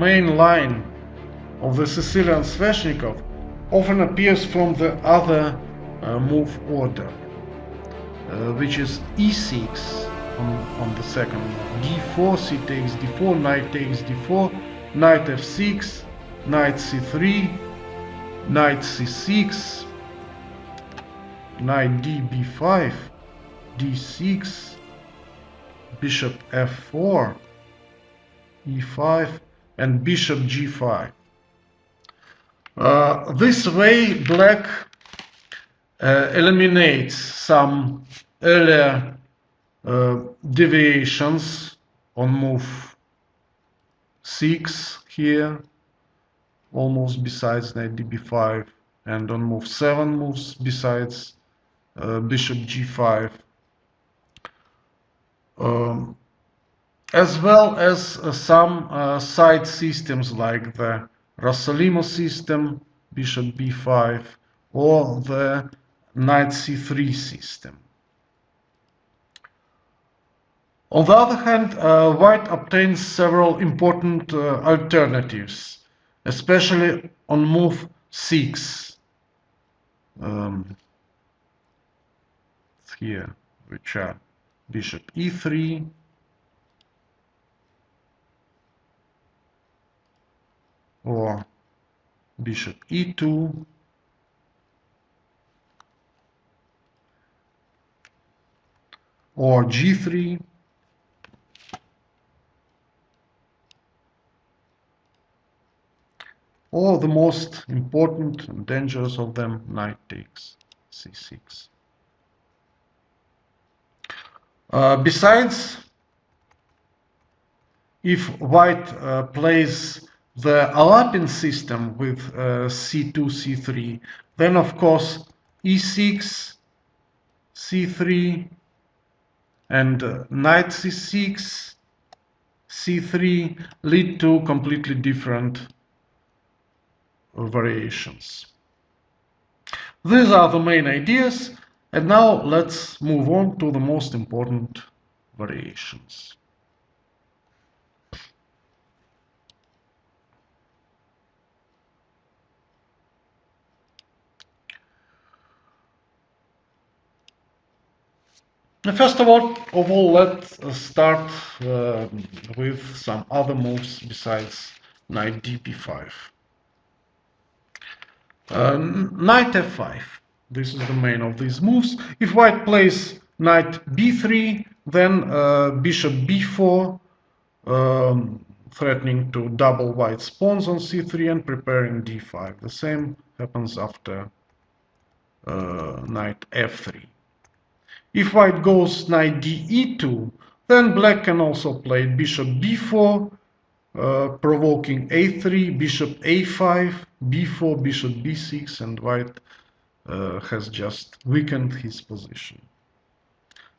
main line of the Sicilian Sveshnikov often appears from the other move order, which is e6 on the second move. d4, c takes d4, knight takes d4, knight f6, knight c3, knight c6, knight b5, d6, bishop f4, e5, and bishop g5. This way black eliminates some earlier deviations on move 6 here, almost besides knight db5, and on move 7 moves besides bishop g5, as well as some side systems like the Rossolimo system, bishop b5, or the knight c3 system. On the other hand, white obtains several important alternatives, especially on move 6 here, which are bishop e3, or bishop e2, or g3, or the most important and dangerous of them, knight takes c6. Besides, if white plays the Alapin system with c2, c3, then of course e6, c3, and knight c6, c3 lead to completely different variations. These are the main ideas, and now let's move on to the most important variations. First of all, let's start with some other moves besides knight db5. Knight f5. This is the main of these moves. If white plays knight b3, then bishop b4, threatening to double white's pawns on c3 and preparing d5. The same happens after knight f3. If white goes knight de2, then black can also play bishop b4, provoking a3, bishop a5, b4, bishop b6, and white has just weakened his position.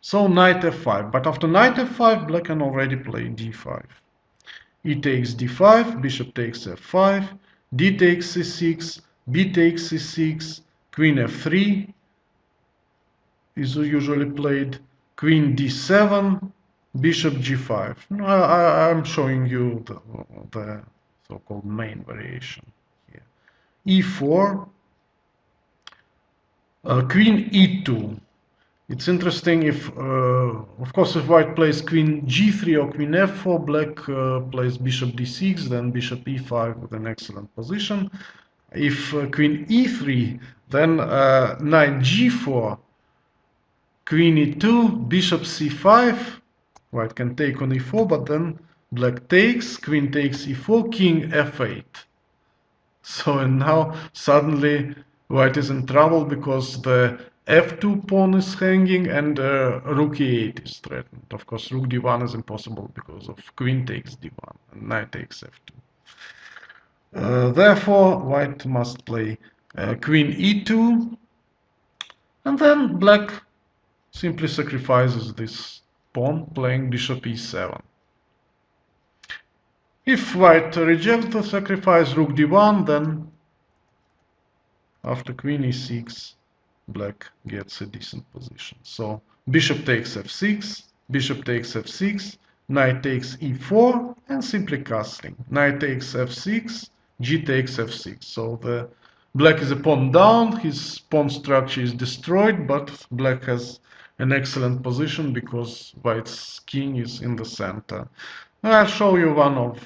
So knight f5, but after knight f5, black can already play d5. E takes d5, bishop takes f5, d takes c6, b takes c6, queen f3 is usually played, queen d7, bishop g5. I'm showing you the so-called main variation here. e4, queen e2. It's interesting if, of course, if white plays queen g3 or queen f4, black plays bishop d6, then bishop e5 with an excellent position. If queen e3, then knight g4, queen e2, bishop c5, white can take on e4, but then black takes, queen takes e4, king f8. So, and now suddenly white is in trouble because the f2 pawn is hanging and rook e8 is threatened. Of course, rook d1 is impossible because of queen takes d1 and knight takes f2. Therefore, white must play queen e2, and then black simply sacrifices this pawn, playing bishop e7. If white rejects the sacrifice, rook d1, then after queen e6, black gets a decent position. So bishop takes f6, bishop takes f6, knight takes e4, and simply castling. Knight takes f6, g takes f6. So the black is a pawn down, his pawn structure is destroyed, but black has an excellent position because white's king is in the center. I'll show you one of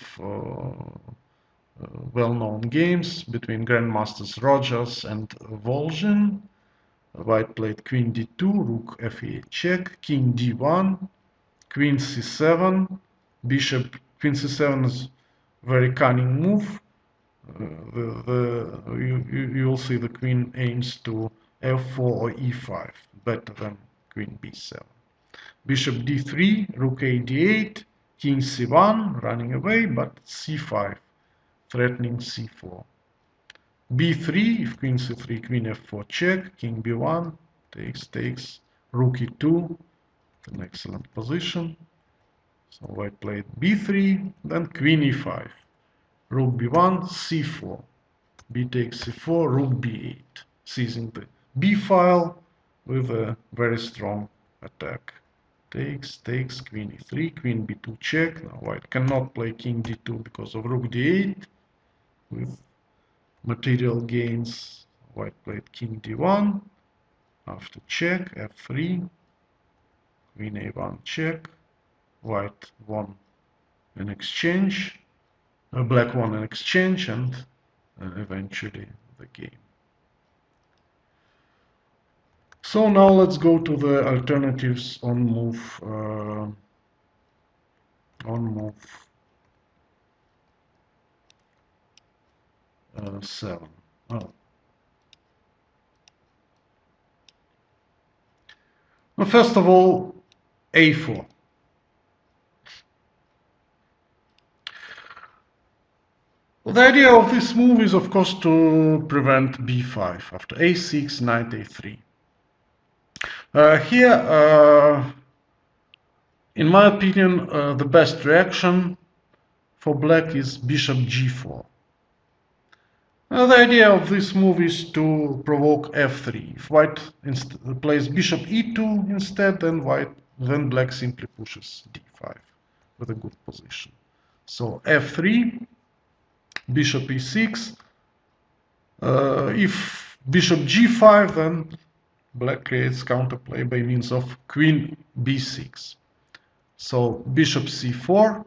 well-known games between Grandmasters Rogers and Volzhin. White played queen d2, rook f8 check, king d1, queen c7, bishop, queen c7 is very cunning move. You'll see the queen aims to f4 or e5, better than queen b7. Bishop d3, rook a d8, king c1, running away, but c5, threatening c4. b3, if queen c3, queen f4 check, king b1, takes, rook e2, an excellent position. So white played b3, then queen e5, rook b1, c4, b takes c4, rook b8, seizing the b file with a very strong attack. Takes, queen e3, queen b2 check. Now white cannot play king d2 because of rook d8 with material gains. White played king d1, after check, f3, queen a1 check. White won an exchange, black won an exchange, and eventually the game. So now let's go to the alternatives on move 7. Oh. Well, first of all, a4. Well, the idea of this move is, of course, to prevent b5 after a6, knight a3. Here, in my opinion, the best reaction for black is bishop g4. The idea of this move is to provoke f3. If white plays bishop e2 instead, then black simply pushes d5 with a good position. So f3, bishop e6. If bishop g5, then black creates counterplay by means of queen b6. So bishop c4,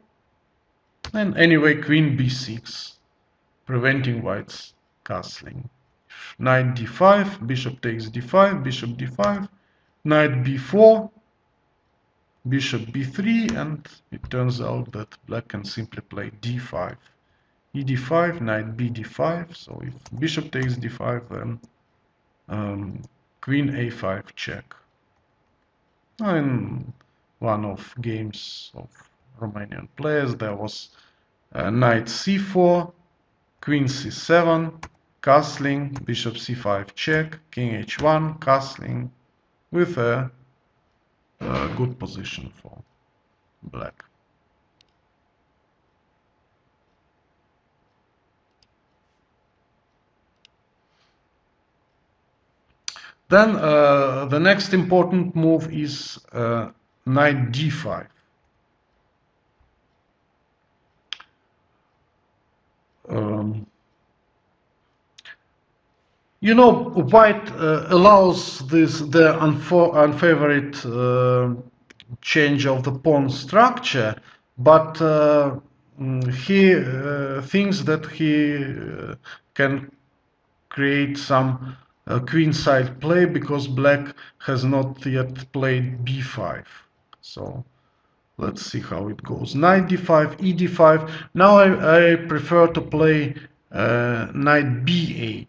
and anyway queen b6, preventing white's castling. Knight d5, bishop takes d5, bishop d5, knight b4, bishop b3, and it turns out that black can simply play d5. e d5, knight bd5, so if bishop takes d5, then queen a5 check. In one of games of Romanian players, there was knight c4, queen c7, castling, bishop c5 check, king h1, castling, with a good position for black. Then the next important move is knight d5. You know, white allows the unfavored change of the pawn structure, but he thinks that he can create some queenside play because black has not yet played b5. So let's see how it goes. Knight d5, e d5. Now I prefer to play knight b8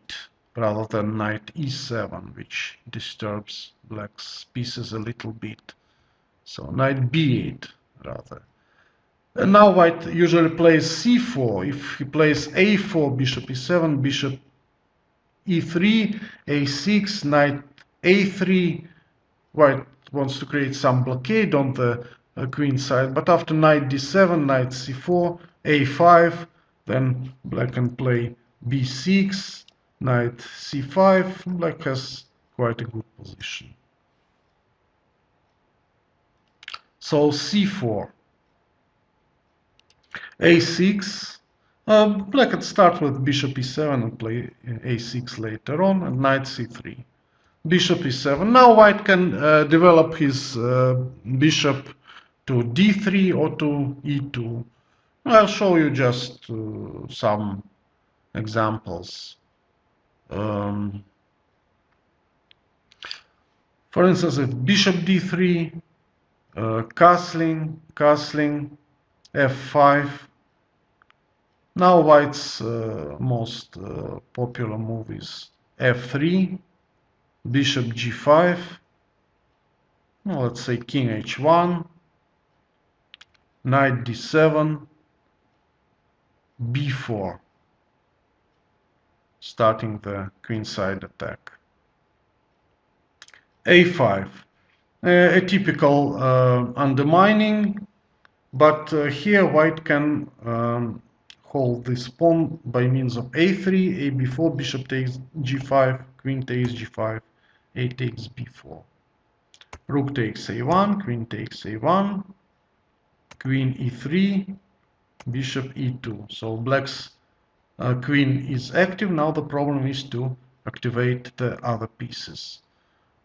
rather than knight e7, which disturbs black's pieces a little bit. So knight b8 rather. And now white usually plays c4. If he plays a4, bishop e7, bishop e3, a6, knight a3, white wants to create some blockade on the queen side, but after knight d7, knight c4, a5, then black can play b6, knight c5. Black has quite a good position. So c4. a6. Black can start with bishop e7 and play a6 later on, and knight c3. Bishop e7. Now white can develop his bishop to d3 or to e2. I'll show you just some examples. For instance, if bishop d3, castling, f5. Now white's most popular move is f3, bishop g5. Well, let's say king h1, knight d7, b4, starting the queenside attack. a5, a typical undermining, but here white can hold this pawn by means of a3, a b4, bishop takes g5, queen takes g5, a takes b4. Rook takes a1, queen takes a1, queen e3, bishop e2. So black's queen is active. Now the problem is to activate the other pieces.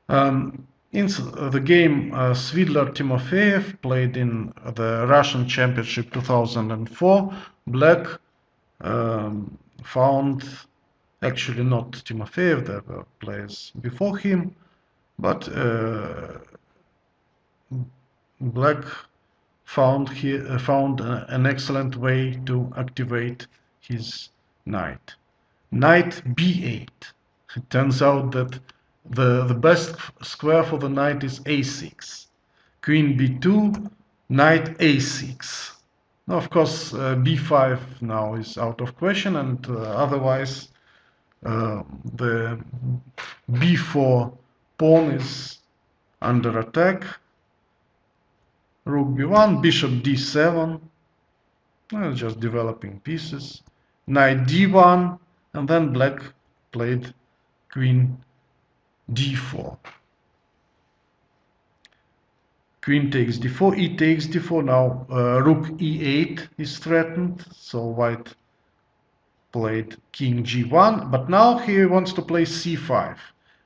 In the game Svidler Timofeyev played in the Russian Championship 2004, black found, actually not Timofeyev, there were players before him, but black found an excellent way to activate his knight. Knight b8. It turns out that the best square for the knight is a6. Queen b2, knight a6. Now, of course, b5 now is out of question, and otherwise the b4 pawn is under attack. Rook b1, bishop d7, just developing pieces. Knight d1, and then black played queen d4. Queen takes d4, e takes d4. Now rook e8 is threatened, so white played king g1, but now he wants to play c5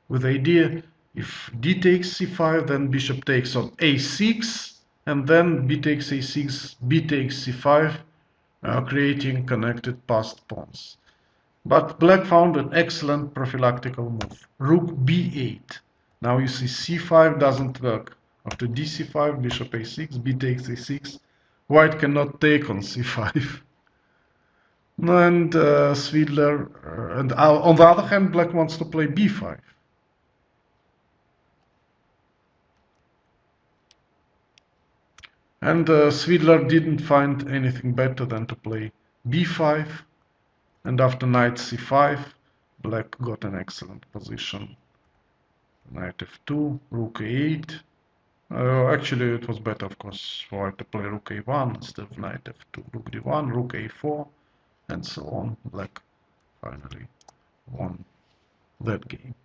with the idea if d takes c5, then bishop takes on a6, and then b takes a6, b takes c5, creating connected passed pawns. But black found an excellent prophylactical move, rook b8. Now you see c5 doesn't work. After dc5, bishop a6, b takes a6, white cannot take on c5. And Svidler, and on the other hand, black wants to play b5. And Svidler didn't find anything better than to play b5. And after knight c5, black got an excellent position. Knight f2, rook a8. Actually, it was better, of course, for white to play rook a1 instead of knight f2, rook d1, rook a4, and so on. Black finally won that game.